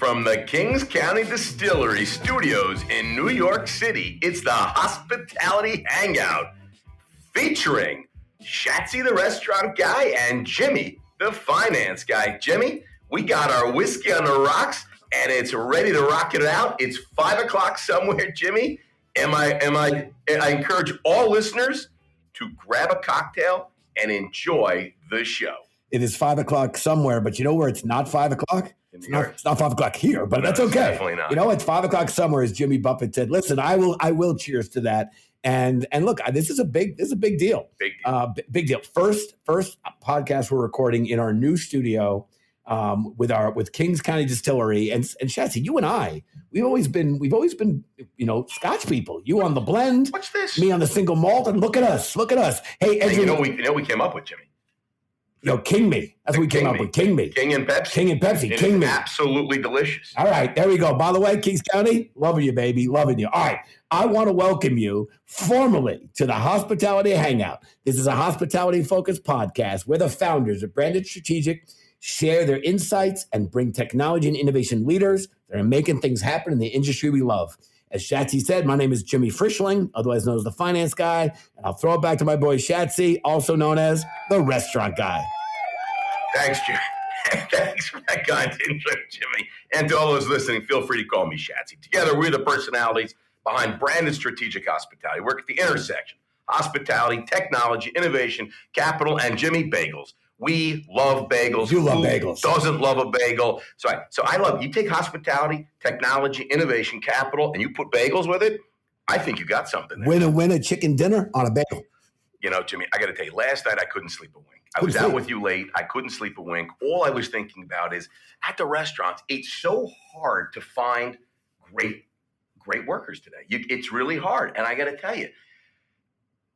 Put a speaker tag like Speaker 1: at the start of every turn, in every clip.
Speaker 1: From the Kings County Distillery Studios in New York City, it's the Hospitality Hangout featuring Shatsy the restaurant guy and Jimmy the finance guy. Jimmy, we got our whiskey on the rocks and it's ready to rock it out. It's 5 o'clock somewhere, Jimmy. I encourage all listeners to grab a cocktail and enjoy the show.
Speaker 2: It is 5 o'clock somewhere, but you know where it's not 5 o'clock? It's not 5 o'clock here, but that's okay.
Speaker 1: Definitely not.
Speaker 2: You know, it's 5 o'clock somewhere, as Jimmy Buffett said. Listen, I will cheers to that. And look, this is a big deal. Big deal. First podcast we're recording in our new studio with Kings County Distillery and Shatsy, you and I, we've always been Scotch people. You on the blend.
Speaker 1: What's this?
Speaker 2: Me on the single malt, and look at us. Hey,
Speaker 1: you know we came up with, Jimmy.
Speaker 2: King me. That's what we came up with. King me.
Speaker 1: King and Pepsi.
Speaker 2: King me.
Speaker 1: Absolutely delicious.
Speaker 2: All right, there we go. By the way, Kings County, loving you, baby. Loving you. All right, I want to welcome you formally to the Hospitality Hangout. This is a hospitality-focused podcast where the founders of Branded Strategic share their insights and bring technology and innovation leaders that are making things happen in the industry we love. As Shatsy said, my name is Jimmy Frischling, otherwise known as the finance guy, and I'll throw it back to my boy Shatsy, also known as the restaurant guy.
Speaker 1: Thanks, Jimmy. Thanks for that kind intro, Jimmy. And to all those listening, feel free to call me Shatsy. Together, we're the personalities behind Branded Strategic Hospitality. Work at the intersection: hospitality, technology, innovation, capital, and Jimmy Bagels. We love bagels.
Speaker 2: You love bagels.
Speaker 1: Doesn't love a bagel? So I love, you take hospitality, technology, innovation, capital, and you put bagels with it, I think you got something there.
Speaker 2: Win a chicken dinner on a bagel.
Speaker 1: You know, Jimmy, I got to tell you, last night I couldn't sleep a wink. I was out with you late. I couldn't sleep a wink. All I was thinking about is at the restaurants, it's so hard to find great workers today. It's really hard. And I got to tell you,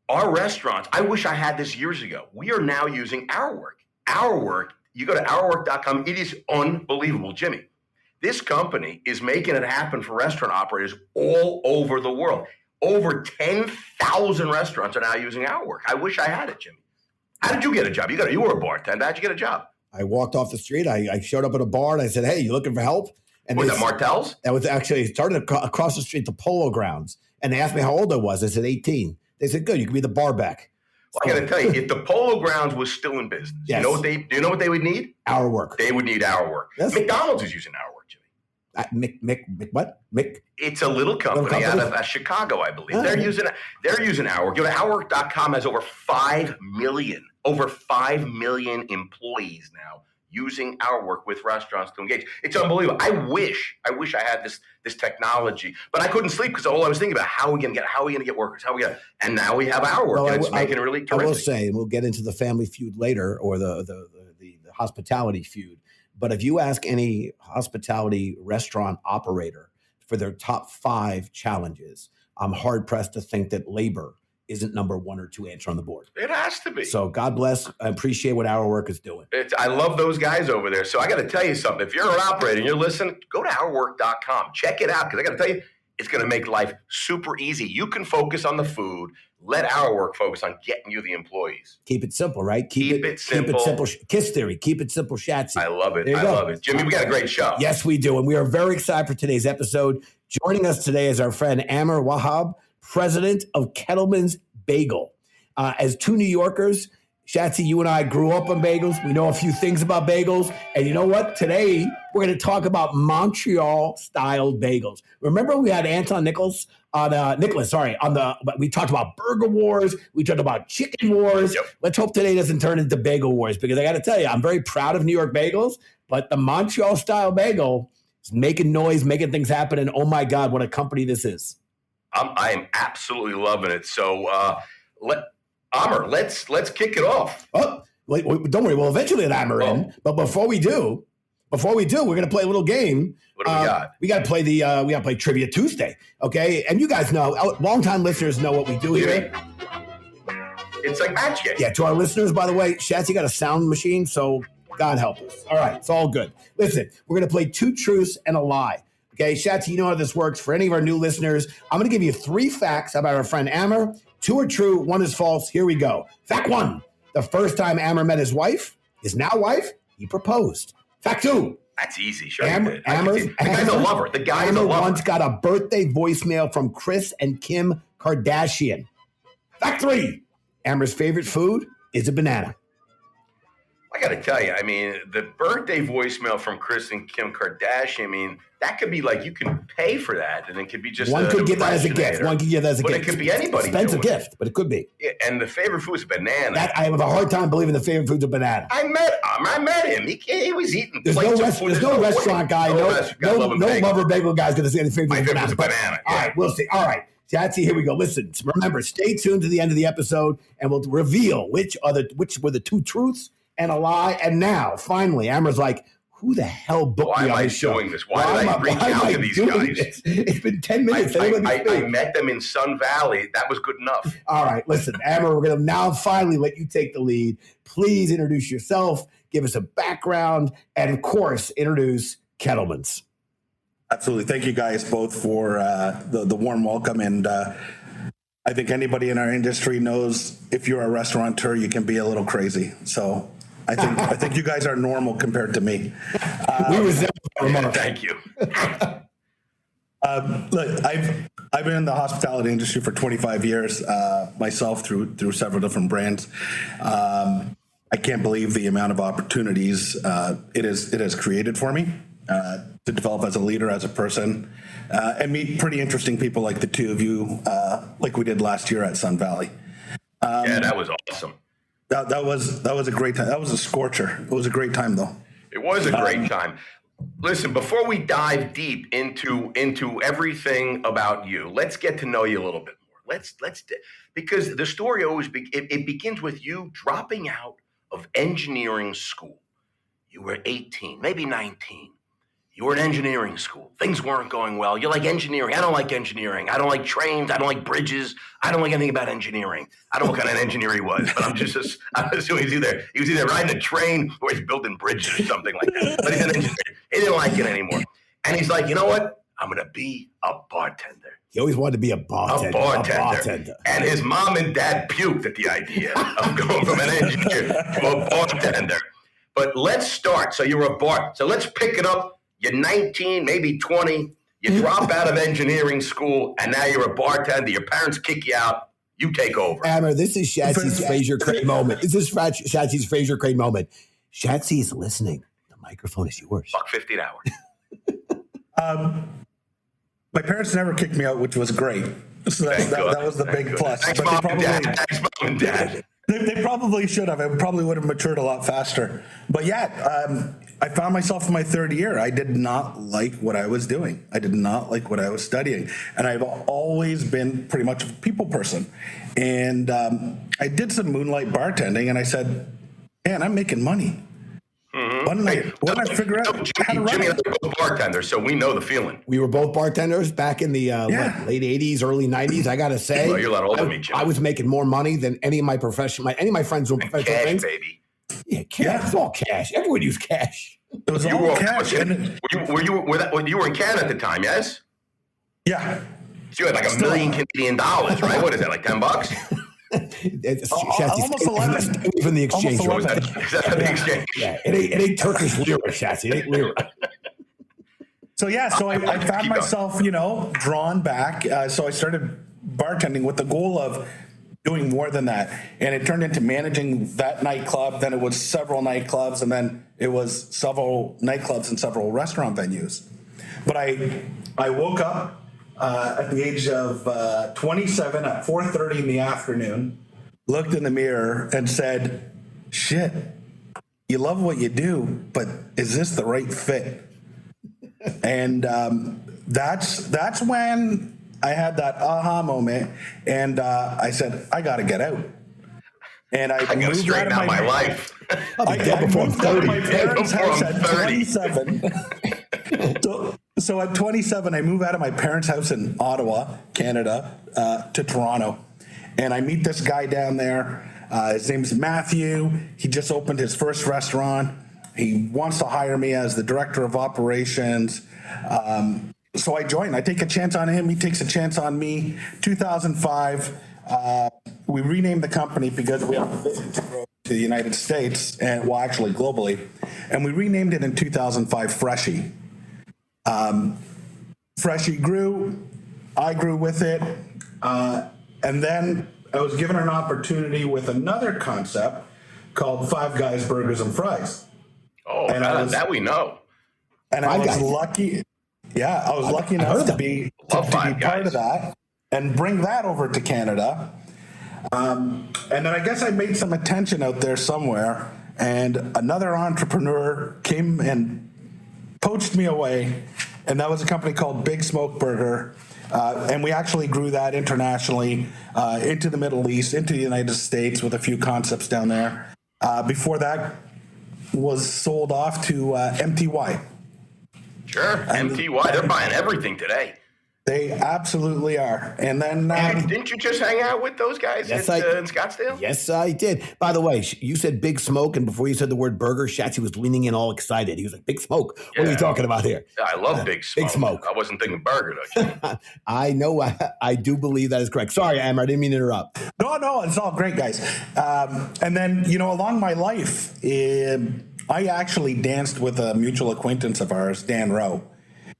Speaker 1: our restaurants, I wish I had this years ago. We are now using Our Work. Our Work, you go to ourwork.com. It is unbelievable, Jimmy. This company is making it happen for restaurant operators all over the world. Over 10,000 restaurants are now using Our Work. I wish I had it, Jimmy. How did you get a job? You were a bartender. How'd you get a job?
Speaker 2: I walked off the street. I showed up at a bar and I said, "Hey, you looking for help?" And
Speaker 1: was that Martell's?
Speaker 2: That was actually started across the street, the Polo Grounds. And they asked me how old I was. I said 18. They said, "Good, you can be the bar back."
Speaker 1: Well, I got to tell you, if the Polo Grounds was still in business,
Speaker 2: yes.
Speaker 1: Do you know what they would need?
Speaker 2: Our Work.
Speaker 1: They would need Our Work. Yes. McDonald's is using Our Work, Jimmy.
Speaker 2: What?
Speaker 1: It's a little company out of Chicago, I believe. Oh. They're using Our Work. Go to ourwork.com. Has over 5 million employees now using Our Work with restaurants to engage. It's unbelievable. I wish I had this technology, but I couldn't sleep because all I was thinking about how are we going to get workers? And now we have Our Work, and it's making it really terrific.
Speaker 2: I will say, and we'll get into the family feud later, or the hospitality feud. But if you ask any hospitality restaurant operator for their top 5 challenges, I'm hard pressed to think that labor isn't number 1 or 2 answer on the board.
Speaker 1: It has to be.
Speaker 2: So God bless. I appreciate what Our Work is doing.
Speaker 1: I love those guys over there. So I got to tell you something. If you're an operator and you're listening, go to ourwork.com. Check it out, because I got to tell you, it's going to make life super easy. You can focus on the food. Let Our Work focus on getting you the employees.
Speaker 2: Keep it simple, right? Keep it simple. Kiss theory. Keep it simple, Shatsy.
Speaker 1: I love it. Love it. Jimmy, we got a great show.
Speaker 2: Yes, we do. And we are very excited for today's episode. Joining us today is our friend Amer Wahab, president of Kettleman's Bagel. As 2 New Yorkers, Shatsy, you and I grew up on bagels. We know a few things about bagels. And you know what? Today, we're going to talk about Montreal-style bagels. Remember we had Anton Nicholas we talked about burger wars. We talked about chicken wars. Yep. Let's hope today doesn't turn into bagel wars, because I got to tell you, I'm very proud of New York bagels, but the Montreal-style bagel is making noise, making things happen. And oh my God, what a company this is.
Speaker 1: I am absolutely loving it. So Amer, let's kick it off.
Speaker 2: Oh, wait, don't worry. We'll eventually let Amer in. But before we do, we're going to play a little game.
Speaker 1: What do we got?
Speaker 2: We got to play Trivia Tuesday. Okay, and you guys know, longtime listeners know what we do here.
Speaker 1: It's like match game.
Speaker 2: Yeah. To our listeners, by the way, Shatsy got a sound machine, so God help us. All right, it's all good. Listen, we're going to play 2 truths and a lie. Okay, Shatsy, you know how this works. For any of our new listeners, I'm going to give you 3 facts about our friend Amer. 2 are true, 1 is false. Here we go. Fact 1, the first time Amer met his now wife, he proposed. Fact 2,
Speaker 1: That's easy. Sure,
Speaker 2: Amer,
Speaker 1: the guy's a lover. The guy is a
Speaker 2: Amer
Speaker 1: lover.
Speaker 2: once got a birthday voicemail from Kris and Kim Kardashian. Fact 3. Amer's favorite food is a banana.
Speaker 1: I got to tell you, I mean, the birthday voicemail from Kris and Kim Kardashian, I mean, that could be like you can pay for that, and it could be just
Speaker 2: one could give that as a gift. One could give that as a gift.
Speaker 1: But it could be anybody.
Speaker 2: Expensive gift, but it could be.
Speaker 1: Yeah, and the favorite food is banana.
Speaker 2: That I have a hard time believing the favorite food's a banana.
Speaker 1: I met him. He was eating.
Speaker 2: There's no restaurant guy, no lover bagel guy's going to say the favorite food is banana. All right, we'll see. All right. Shatsy, here we go. Listen, remember, stay tuned to the end of the episode, and we'll reveal which were the two truths and a lie. And now, finally, Amer's like, who the hell booked me on this show?
Speaker 1: Why am I doing this? Why did I reach out to these guys?
Speaker 2: It's been 10 minutes.
Speaker 1: I met them in Sun Valley. That was good enough.
Speaker 2: All right, listen, Amer, we're going to now finally let you take the lead. Please introduce yourself, give us a background, and, of course, introduce Kettlemans.
Speaker 3: Absolutely. Thank you guys both for the warm welcome. And I think anybody in our industry knows if you're a restaurateur, you can be a little crazy. So I think you guys are normal compared to me.
Speaker 2: We resemble that remark.
Speaker 1: Thank you.
Speaker 3: Look, I've been in the hospitality industry for 25 years myself through several different brands. I can't believe the amount of opportunities it has created for me to develop as a leader, as a person, and meet pretty interesting people like the two of you, like we did last year at Sun Valley.
Speaker 1: Yeah, that was awesome.
Speaker 3: That was a great time. That was a scorcher. It was a great time, though.
Speaker 1: It was a great time. Listen, before we dive deep into everything about you, let's get to know you a little bit more. Because the story always it begins with you dropping out of engineering school. You were 18, maybe 19. You were in engineering school. Things weren't going well. You're like, engineering. I don't like engineering. I don't like trains. I don't like bridges. I don't like anything about engineering. I don't know what kind of engineer he was, but I'm assuming he was either riding a train or he's building bridges or something like that. But he's an engineer. He didn't like it anymore. And he's like, you know what? I'm going to be a bartender.
Speaker 2: He always wanted to be a bartender.
Speaker 1: A bartender. And his mom and dad puked at the idea of going from an engineer to a bartender. But let's start. So you're a bar. So let's pick it up. You're 19, maybe 20. You drop out of engineering school, and now you're a bartender. Your parents kick you out. You take over.
Speaker 2: Amer, this is Shatsy's Fraser Crane moment. This is Shatsy's Fraser Crane moment. Shatsy is listening. The microphone is yours.
Speaker 1: $1.50 an hour.
Speaker 3: My parents never kicked me out, which was great. So that was the big plus.
Speaker 1: Thanks, Mom and Dad.
Speaker 3: They probably should have. I probably would have matured a lot faster. But yeah, I found myself in my third year. I did not like what I was doing. I did not like what I was studying. And I've always been pretty much a people person. And I did some moonlight bartending, and I said, man, I'm making money. Mm-hmm. Why don't I figure out how to run
Speaker 1: Jimmy and I are both bartenders, so we know the feeling.
Speaker 2: We were both bartenders back in the late 80s, early 90s. I got to say,
Speaker 1: well, you're a lot older than me, Jim.
Speaker 2: I was making more money than any of my friends were professional
Speaker 1: cash,
Speaker 2: things.
Speaker 1: baby.
Speaker 2: Yeah, cash. Yeah. It's all cash. Everyone used cash.
Speaker 3: It was all cash.
Speaker 1: You were in Canada at the time, yes?
Speaker 3: Yeah.
Speaker 1: So you had like $1 million Canadian dollars, right? What is that, like $10?
Speaker 2: It's
Speaker 3: almost 11.
Speaker 2: From the exchange rate.
Speaker 1: Is that the exchange?
Speaker 2: Yeah, it ain't Turkish lira, Shatsy. It ain't lira.
Speaker 3: So I found myself, drawn back. So I started bartending with the goal of doing more than that. And it turned into managing that nightclub. Then it was several nightclubs. And then it was several nightclubs and several restaurant venues. But I woke up at the age of 27 at 4:30 in the afternoon, looked in the mirror and said, shit, you love what you do, but is this the right fit? And that's when I had that aha moment, and I said, I got to get out. And I moved
Speaker 1: straighten out my life.
Speaker 3: I moved out of my parents' house at 27. So at 27, I move out of my parents' house in Ottawa, Canada, to Toronto. And I meet this guy down there. His name's Matthew. He just opened his first restaurant. He wants to hire me as the director of operations. So I join. I take a chance on him. He takes a chance on me. 2005, we renamed the company because we have a vision to grow the United States, and well, actually globally, and we renamed it in 2005 Freshie. Freshie grew, I grew with it, and then I was given an opportunity with another concept called Five Guys Burgers and Fries.
Speaker 1: Oh, and that we know.
Speaker 3: And I was lucky. Yeah, I was lucky enough to be part of that and bring that over to Canada. And then I guess I made some attention out there somewhere, and another entrepreneur came and poached me away, and that was a company called Big Smoke Burger. And we actually grew that internationally into the Middle East, into the United States with a few concepts down there. Before that was sold off to MTY.
Speaker 1: Sure, MTY, they're buying everything today.
Speaker 3: They absolutely are. And then...
Speaker 1: didn't you just hang out with those guys in Scottsdale?
Speaker 2: Yes, I did. By the way, you said Big Smoke, and before you said the word burger, Shatsy was leaning in all excited. He was like, Big Smoke? What are you talking about here?
Speaker 1: I love Big Smoke.
Speaker 2: Big Smoke.
Speaker 1: I wasn't thinking burger, though.
Speaker 2: I know. I do believe that is correct. Sorry, Amer, I didn't mean to interrupt.
Speaker 3: No, it's all great, guys. And then, along my life, I actually danced with a mutual acquaintance of ours, Dan Rowe.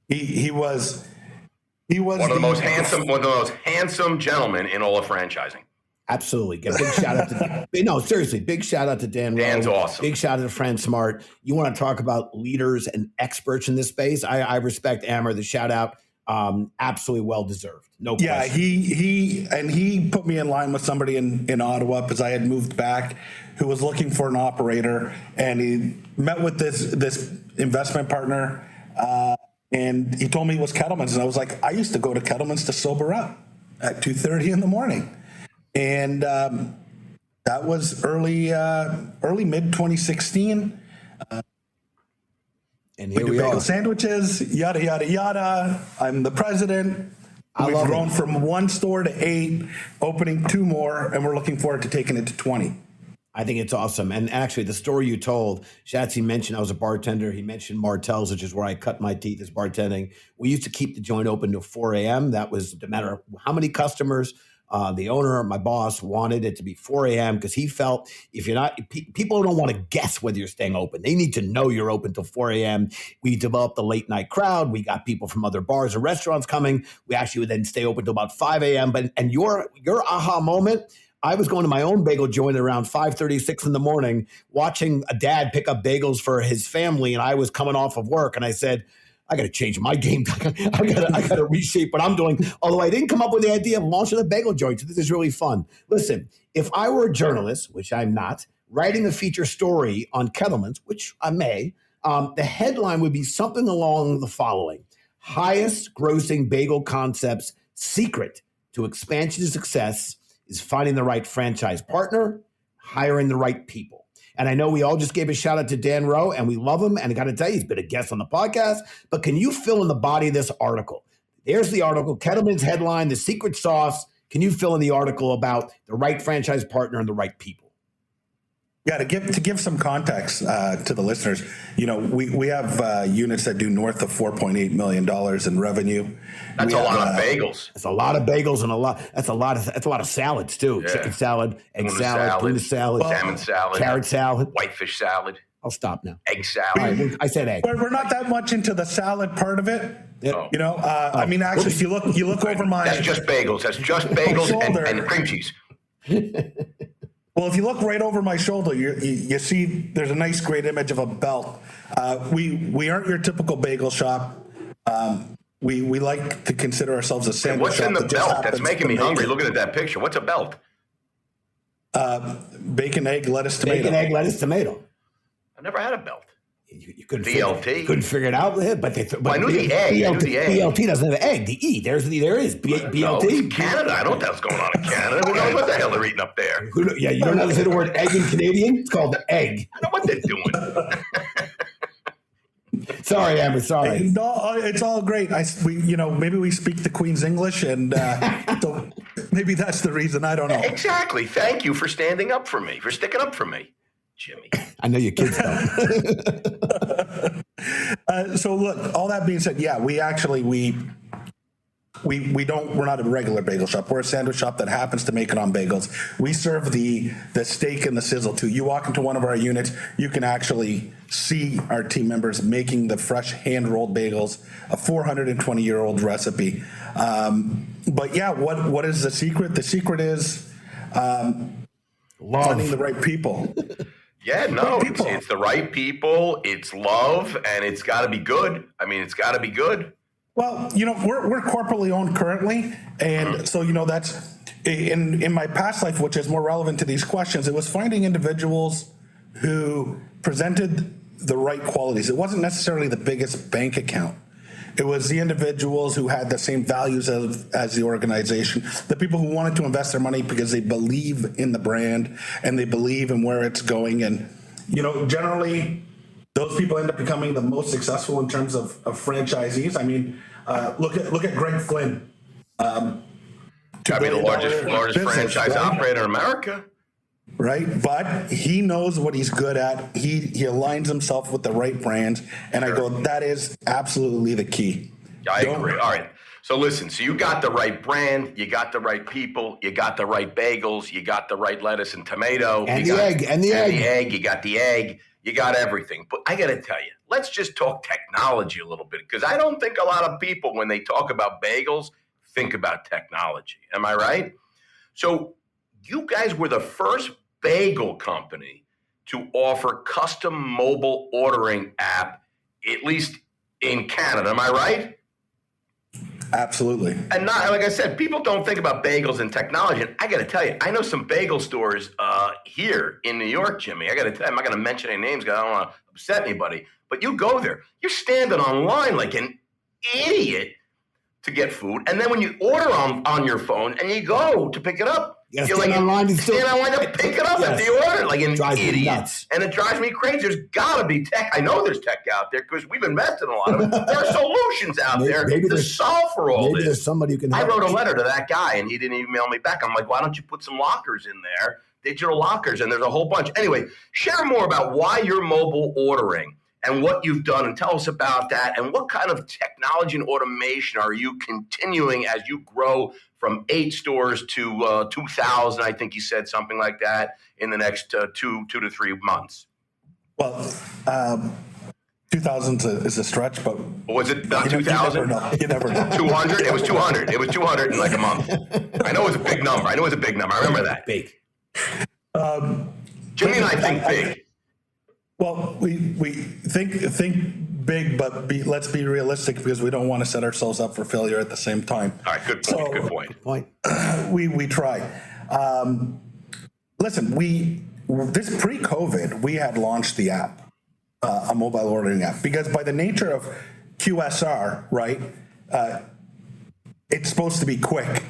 Speaker 3: He was one of the most
Speaker 1: handsome gentlemen in all of franchising.
Speaker 2: Absolutely. Get a big shout out to seriously, big shout out to Dan Rowe.
Speaker 1: Dan's awesome.
Speaker 2: Big shout out to Fran Smart. You want to talk about leaders and experts in this space? I respect Amer, the shout out. Absolutely well deserved. No question.
Speaker 3: Yeah, he put me in line with somebody in Ottawa because I had moved back who was looking for an operator, and he met with this investment partner. And he told me it was Kettlemans, and I was like, I used to go to Kettlemans to sober up at 2:30 in the morning, and that was early mid 2016.
Speaker 2: And here
Speaker 3: we do
Speaker 2: we
Speaker 3: bagel
Speaker 2: are.
Speaker 3: Sandwiches, yada yada yada. I'm the president. We've grown from 1 store to 8, opening 2 more, and we're looking forward to taking it to 20.
Speaker 2: I think it's awesome. And actually, the story you told, Shatsy mentioned I was a bartender. He mentioned Martell's, which is where I cut my teeth as bartending. We used to keep the joint open till 4 a.m. That was no matter how many customers the owner, my boss, wanted it to be 4 a.m. because he felt if you're not, people don't want to guess whether you're staying open. They need to know you're open till 4 a.m. We developed the late night crowd. We got people from other bars and restaurants coming. We actually would then stay open till about 5 a.m. And your aha moment, I was going to my own bagel joint around 5:36 in the morning, watching a dad pick up bagels for his family, and I was coming off of work, and I said, I got to change my game. I got to reshape what I'm doing. Although I didn't come up with the idea of launching a bagel joint, so this is really fun. Listen, if I were a journalist, which I'm not, writing a feature story on Kettlemans, which I may, the headline would be something along the following: highest grossing bagel concepts secret to expansion success is finding the right franchise partner, hiring the right people. And I know we all just gave a shout out to Dan Rowe, and we love him. And I got to tell you, he's been a guest on the podcast. But can you fill in the body of this article? There's the article, Kettleman's headline, the secret sauce. Can you fill in the article about the right franchise partner and the right people?
Speaker 3: Yeah, to give some context to the listeners, we have units that do north of $4.8 million in revenue.
Speaker 1: That's a lot of bagels.
Speaker 2: It's a lot of bagels and that's a lot of salads too. Yeah. Chicken salad, egg salad, tuna salad,
Speaker 1: salmon salad,
Speaker 2: carrot salad,
Speaker 1: whitefish salad.
Speaker 2: I'll stop now.
Speaker 1: Egg salad.
Speaker 2: Right, I said egg.
Speaker 3: We're not that much into the salad part of it.
Speaker 2: Yep.
Speaker 3: I mean, actually, if you look over my...
Speaker 1: That's just bagels. That's just bagels and cream cheese.
Speaker 3: Well, if you look right over my shoulder, you see there's a nice, great image of a belt. We aren't your typical bagel shop. We like to consider ourselves a sandwich shop.
Speaker 1: What's in the belt? That's making me hungry looking at that picture. What's a belt?
Speaker 3: Bacon, egg, lettuce, tomato.
Speaker 2: Bacon, egg, lettuce, tomato.
Speaker 1: I've never had a belt.
Speaker 2: You couldn't
Speaker 1: BLT.
Speaker 2: Couldn't figure it out with it, but
Speaker 1: I knew the egg.
Speaker 2: BLT doesn't have an egg. The E. There is BLT.
Speaker 1: No, it's Canada. I don't know what's going on in Canada. Who knows what the hell they're eating up there?
Speaker 2: Yeah, you don't know how to say the word egg in Canadian? It's called egg.
Speaker 1: I don't know what they're doing.
Speaker 2: Sorry, Amer. Sorry.
Speaker 3: No, it's all great. Maybe we speak the Queen's English, and so maybe that's the reason. I don't know.
Speaker 1: Exactly. Thank you for standing up for me, for sticking up for me, Jimmy.
Speaker 2: I know your kids don't.
Speaker 3: So look, all that being said, yeah, we we're not a regular bagel shop. We're a sandwich shop that happens to make it on bagels. We serve the steak and the sizzle too. You walk into one of our units, you can actually see our team members making the fresh hand-rolled bagels, a 420-year-old recipe. But yeah, what is the secret? The secret is finding the right people.
Speaker 1: Yeah, no, it's the right people. It's love, and it's got to be good. I mean, it's got to be good.
Speaker 3: Well, we're corporately owned currently, and so that's in my past life, which is more relevant to these questions. It was finding individuals who presented the right qualities. It wasn't necessarily the biggest bank account. It was the individuals who had the same values as the organization, the people who wanted to invest their money because they believe in the brand and they believe in where it's going. And generally, those people end up becoming the most successful in terms of franchisees. I mean, look at Greg Flynn.
Speaker 1: Gotta be the largest business, franchise operator in America.
Speaker 3: Right, but he knows what he's good at. He aligns himself with the right brands, and I go, that is absolutely the key.
Speaker 1: I agree. All right. So listen, so you got the right brand, you got the right people, you got the right bagels, you got the right lettuce and tomato.
Speaker 2: And the egg.
Speaker 1: You got the egg. You got everything. But I got to tell you, let's just talk technology a little bit, because I don't think a lot of people, when they talk about bagels, think about technology. Am I right? So you guys were the first bagel company to offer custom mobile ordering app, at least in Canada. Am I right?
Speaker 3: Absolutely.
Speaker 1: And not, like I said, people don't think about bagels and technology. And I got to tell you, I know some bagel stores here in New York, Jimmy. I got to tell you, I'm not going to mention any names because I don't want to upset anybody. But you go there, you're standing online like an idiot to get food. And then when you order on your phone and you go to pick it up, you're like, stand online to pick it up at the order like an idiot. And it drives me crazy. There's got to be tech. I know there's tech out there because we've invested in a lot of it. There are solutions out there to solve for all this.
Speaker 2: Maybe there's somebody who can help.
Speaker 1: I wrote a letter to that guy, and he didn't email me back. I'm like, why don't you put some lockers in there, digital lockers, and there's a whole bunch. Anyway, share more about why you're mobile ordering and what you've done, and tell us about that, and what kind of technology and automation are you continuing as you grow from 8 stores to 2,000, I think you said something like that, in the next 2 to 3 months?
Speaker 3: Well, 2,000 is a stretch, but...
Speaker 1: Was it not 2,000?
Speaker 3: You never know.
Speaker 1: 200? It was 200. It was 200 in like a month. I know it was a big number. I remember that.
Speaker 2: Big.
Speaker 1: Jimmy and I think big.
Speaker 3: Well, we think big, but let's be realistic, because we don't want to set ourselves up for failure at the same time.
Speaker 1: All right, good point.
Speaker 2: Good point.
Speaker 3: We try. Listen, this pre-COVID, we had launched the app, a mobile ordering app, because by the nature of QSR, right, it's supposed to be quick.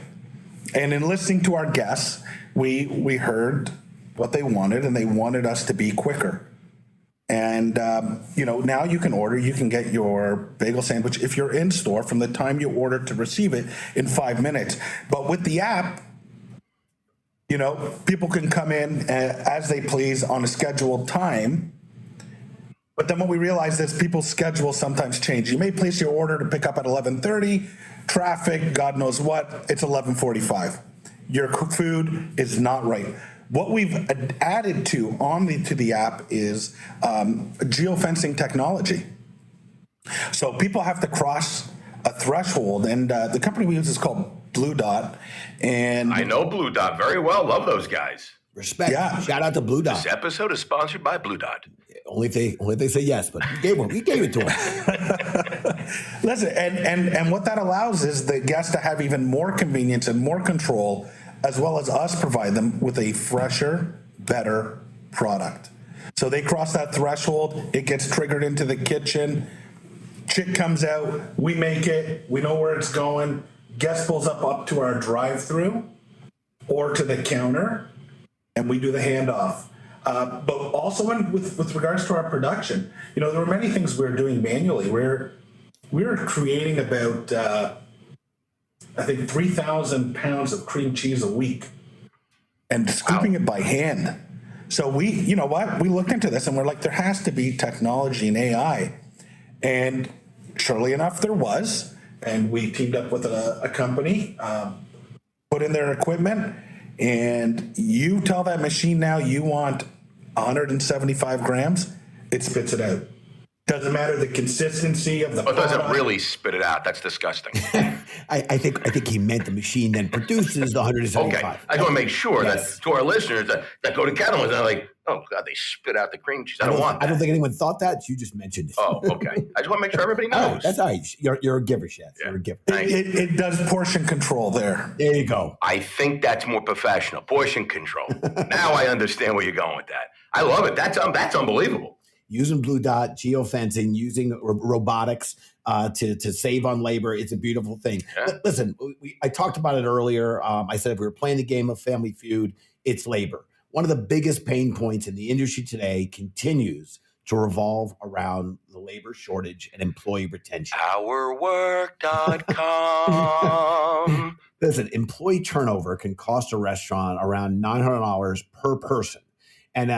Speaker 3: And in listening to our guests, we heard what they wanted, and they wanted us to be quicker. And, now you can get your bagel sandwich, if you're in store, from the time you order to receive it in 5 minutes. But with the app, people can come in as they please on a scheduled time. But then what we realize is people's schedules sometimes change. You may place your order to pick up at 11:30, traffic, God knows what, it's 11:45. Your food is not right. What we've added to the app is geofencing technology. So people have to cross a threshold, and the company we use is called Blue Dot. And
Speaker 1: I know Blue Dot very well. Love those guys.
Speaker 2: Respect. Yeah. Shout out to Blue Dot.
Speaker 1: This episode is sponsored by Blue Dot.
Speaker 2: Only if they say yes, but we gave it to them.
Speaker 3: Listen, and what that allows is the guests to have even more convenience and more control, as well as us provide them with a fresher, better product. So they cross that threshold, it gets triggered into the kitchen, chick comes out, we make it, we know where it's going, guest pulls up to our drive-through or to the counter, and we do the handoff. But also with regards to our production, there were many things we were doing manually. We were creating about... I think 3,000 pounds of cream cheese a week and scooping it by hand. So we looked into this and we're like, there has to be technology and AI. And surely enough, there was. and we teamed up with a company, put in their equipment, and you tell that machine now you want 175 grams, it spits it out. Doesn't matter the consistency of the
Speaker 1: It doesn't
Speaker 3: product.
Speaker 1: really spit it out. That's disgusting.
Speaker 2: I think he meant the machine then produces the 175.
Speaker 1: Okay. I just want to make sure
Speaker 2: Yes.
Speaker 1: that to our listeners that go to Kettleman's, they're like, oh, God, they spit out the cream cheese. I don't want that.
Speaker 2: I don't think anyone thought that. You just mentioned it.
Speaker 1: Oh, okay. I just want to make sure everybody
Speaker 2: All
Speaker 1: knows.
Speaker 2: right, that's all right. You're a giver, Chef.
Speaker 1: Yeah.
Speaker 2: You're a giver.
Speaker 1: Thank you.
Speaker 3: It does portion control there.
Speaker 2: There you go.
Speaker 1: I think that's more professional. Portion control. Now I understand where you're going with that. I love it. That's unbelievable.
Speaker 2: Using Blue Dot, geofencing, using robotics to save on labor. It's a beautiful thing.
Speaker 1: Yeah.
Speaker 2: Listen, I talked about it earlier. I said if we were playing the game of Family Feud, it's labor. One of the biggest pain points in the industry today continues to revolve around the labor shortage and employee retention.
Speaker 1: Ourwork.com.
Speaker 2: Listen, employee turnover can cost a restaurant around $900 per person. And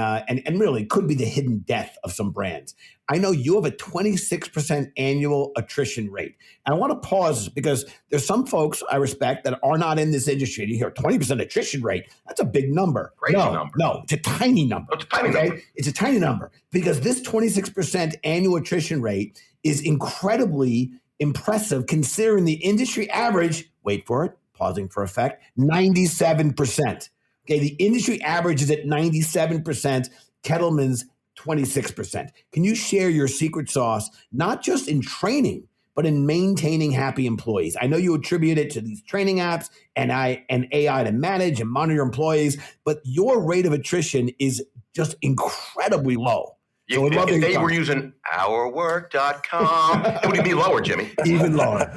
Speaker 2: really could be the hidden death of some brands. I know you have a 26% annual attrition rate. And I want to pause because there's some folks I respect that are not in this industry. And you hear 20% attrition rate. That's a big number.
Speaker 1: Crazy number.
Speaker 2: No, it's a tiny number.
Speaker 1: It's a tiny number.
Speaker 2: It's a tiny number because this 26% annual attrition rate is incredibly impressive considering the industry average, wait for it, pausing for effect, 97%. Okay, the industry average is at 97%, Kettleman's 26%. Can you share your secret sauce, not just in training, but in maintaining happy employees? I know you attribute it to these training apps and AI to manage and monitor employees, but your rate of attrition is just incredibly low. So
Speaker 1: if they were using ourwork.com, it would be lower, Jimmy.
Speaker 2: Even lower.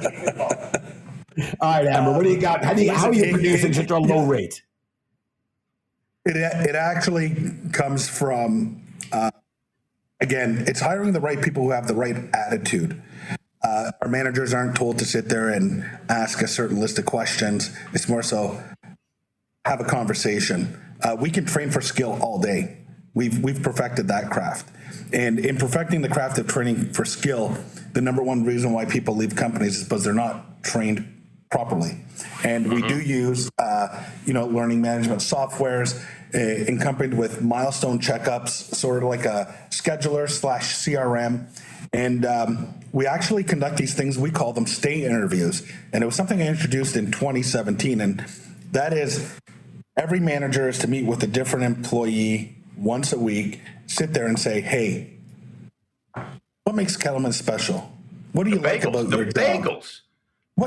Speaker 2: All right, Amer, what do you got? How are you producing such a low rate?
Speaker 3: It actually comes from, again, it's hiring the right people who have the right attitude. Our managers aren't told to sit there and ask a certain list of questions. It's more so have a conversation. We can train for skill all day. We've perfected that craft. And in perfecting the craft of training for skill, the number one reason why people leave companies is because they're not trained properly. And we do use, learning management softwares accompanied with milestone checkups, sort of like a scheduler / CRM. And we actually conduct these things, we call them stay interviews. And it was something I introduced in 2017. And that is every manager is to meet with a different employee once a week, sit there and say, hey, what makes Kettleman special? What do you like about your job?
Speaker 1: The bagels.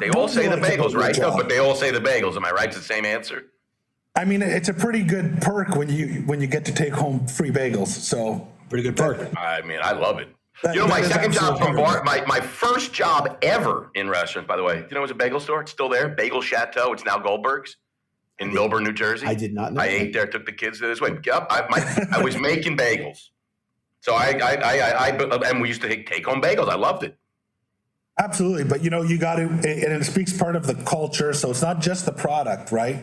Speaker 1: They all say the bagels, right? No, but they all say the bagels. Am I right? It's the same answer.
Speaker 3: I mean, it's a pretty good perk when you get to take home free bagels. So
Speaker 2: pretty good perk.
Speaker 1: I mean, I love it. My second job from bar, my first job ever in restaurants, by the way, it was a bagel store. It's still there. Bagel Chateau. It's now Goldberg's in Milburn, New Jersey.
Speaker 2: I did not know.
Speaker 1: I ate there, took the kids this way. Yep, I was making bagels. So and we used to take home bagels. I loved it.
Speaker 3: Absolutely. But, you got to, and it speaks part of the culture. So it's not just the product, right?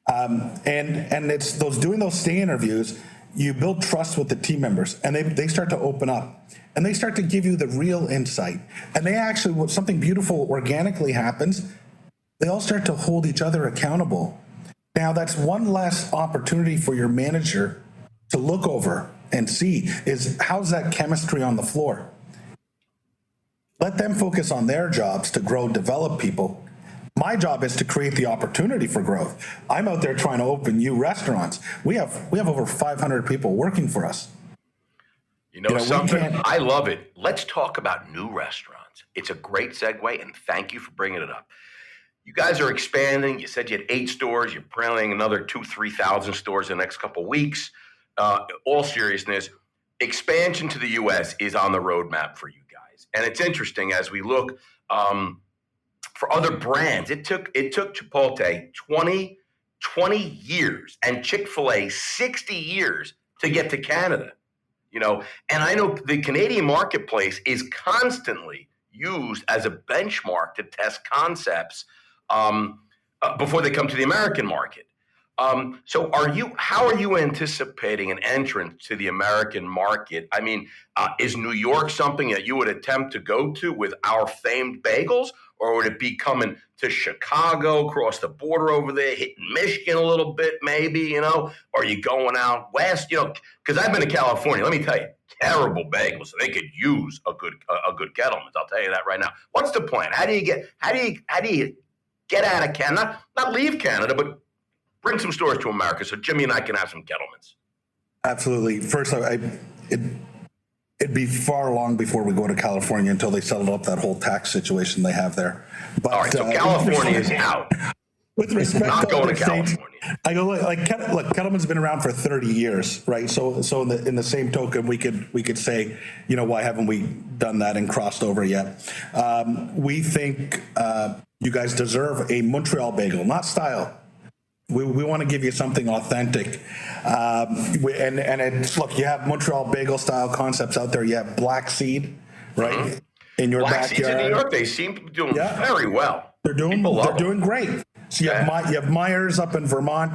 Speaker 3: And it's doing those stay interviews, you build trust with the team members and they start to open up and they start to give you the real insight. And they actually, something beautiful organically happens. They all start to hold each other accountable. Now that's one less opportunity for your manager to look over and see is how's that chemistry on the floor? Let them focus on their jobs to grow, develop people. My job is to create the opportunity for growth. I'm out there trying to open new restaurants. We have over 500 people working for us.
Speaker 1: Something? I love it. Let's talk about new restaurants. It's a great segue, and thank you for bringing it up. You guys are expanding. You said you had 8 stores. You're planning another 2,000-3,000 stores in the next couple of weeks. All seriousness, expansion to the U.S. is on the roadmap for you guys. And it's interesting as we look for other brands. It took Chipotle 20 years and Chick-fil-A 60 years to get to Canada. And I know the Canadian marketplace is constantly used as a benchmark to test concepts before they come to the American market. So how are you anticipating an entrance to the American market? I mean, is New York something that you would attempt to go to with our famed bagels? or would it be coming to Chicago, across the border over there, hitting Michigan a little bit, maybe, or are you going out west, because I've been to California. Let me tell you, terrible bagels. They could use a good Kettleman's. I'll tell you that right now. What's the plan? How do you get out of Canada? Not leave Canada, but bring some stores to America so Jimmy and I can have some Kettlemans.
Speaker 3: Absolutely. First, it'd be far long before we go to California until they settled up that whole tax situation they have there. But,
Speaker 1: all right, so California is out.
Speaker 3: With respect
Speaker 1: not
Speaker 3: to
Speaker 1: going to
Speaker 3: states,
Speaker 1: California.
Speaker 3: I go look, Kettleman's been around for 30 years, right? So in the same token, we could say, why haven't we done that and crossed over yet? We think you guys deserve a Montreal bagel, not style. We want to give you something authentic. And it's, look, you have Montreal bagel style concepts out there. You have Black Seed, right? Mm-hmm. In your
Speaker 1: Black
Speaker 3: backyard.
Speaker 1: Seeds in New York, they seem to be doing very well.
Speaker 3: They're doing great. So you have Myers up in Vermont.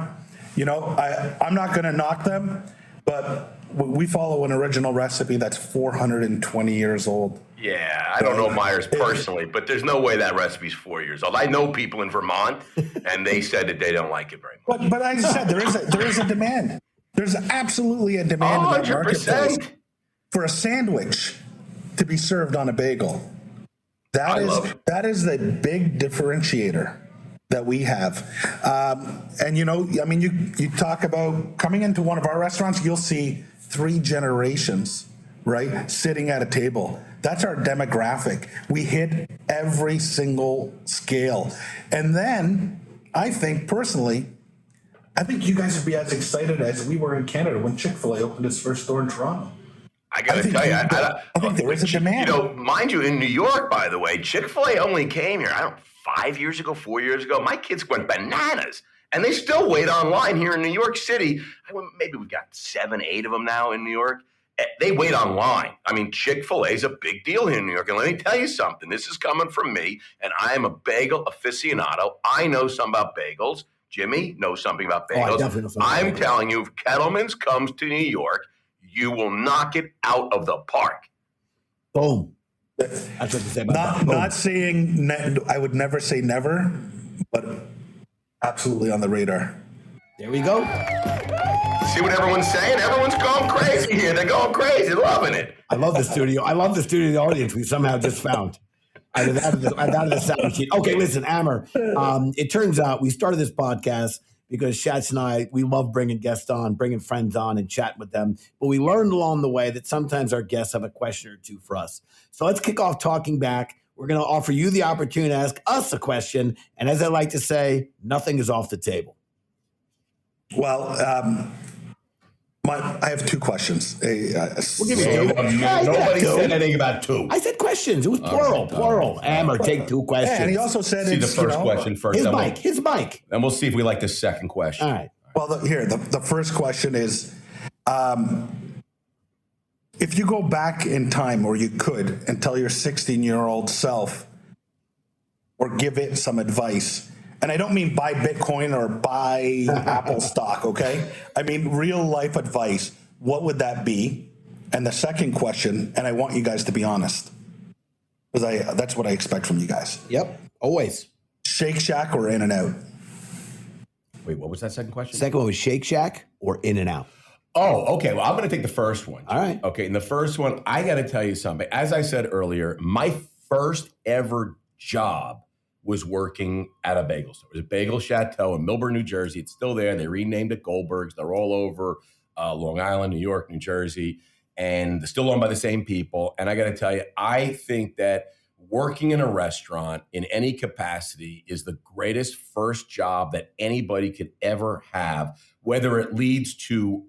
Speaker 3: I'm not going to knock them, but we follow an original recipe that's 420 years old.
Speaker 1: Yeah, I don't know Myers personally, but there's no way that recipe's 4 years old. I know people in Vermont, and they said that they don't like it very much.
Speaker 3: But I said there is a demand. There's absolutely a demand in the marketplace for a sandwich to be served on a bagel. That is the big differentiator that we have. And you talk about coming into one of our restaurants, you'll see 3 generations, right, sitting at a table. That's our demographic. We hit every single scale. And then I think personally, you guys would be as excited as we were in Canada when Chick-fil-A opened its first store in Toronto.
Speaker 1: I got to tell you,
Speaker 3: I think there is a demand.
Speaker 1: Mind you, in New York, by the way, Chick-fil-A only came here, 4 years ago. My kids went bananas, and they still wait online here in New York City. Maybe we got 7, 8 of them now in New York. They wait online. Chick-fil-A is a big deal here in New York. And let me tell you something. This is coming from me, and I am a bagel aficionado. I know something about bagels. Jimmy knows something about bagels. I'm telling you, if Kettleman's comes to New York, you will knock it out of the park.
Speaker 2: Boom. That's what you say about that.
Speaker 3: Not saying, I would never say never, but absolutely on the radar.
Speaker 2: There we go.
Speaker 1: See what everyone's saying? Everyone's going crazy here. They're going crazy, loving it.
Speaker 2: I love the studio. I love the studio audience we somehow just found. Out of the sound machine. Okay, listen, Amer. It turns out we started this podcast because Shats and I, we love bringing guests on, bringing friends on and chatting with them. But we learned along the way that sometimes our guests have a question or two for us. So let's kick off talking back. We're going to offer you the opportunity to ask us a question. And as I like to say, nothing is off the table.
Speaker 3: Well, I have 2 questions.
Speaker 2: We'll give you 2.
Speaker 4: Nobody said anything about 2.
Speaker 2: I said questions. It was plural. Amer, take 2 questions.
Speaker 3: Yeah, and he also said
Speaker 4: the first question first.
Speaker 2: His mic.
Speaker 4: And we'll see if we like the second question.
Speaker 2: All right.
Speaker 3: Well, the first question is, if you go back in time, or you could, and tell your 16-year-old self, or give it some advice, and I don't mean buy Bitcoin or buy Apple stock, okay? I mean real life advice. What would that be? And the second question, and I want you guys to be honest, because that's what I expect from you guys.
Speaker 2: Yep, always.
Speaker 3: Shake Shack or In-N-Out?
Speaker 4: Wait, what was that second question?
Speaker 2: Second one was Shake Shack or In-N-Out?
Speaker 4: Oh, okay. Well, I'm going to take the first one.
Speaker 2: All right.
Speaker 4: Okay, and the first one, I got to tell you something. As I said earlier, my first ever job was working at a bagel store. It was a Bagel Chateau in Millburn, New Jersey. It's still there. They renamed it Goldberg's. They're all over Long Island, New York, New Jersey, and they're still owned by the same people. And I got to tell you, I think that working in a restaurant in any capacity is the greatest first job that anybody could ever have, whether it leads to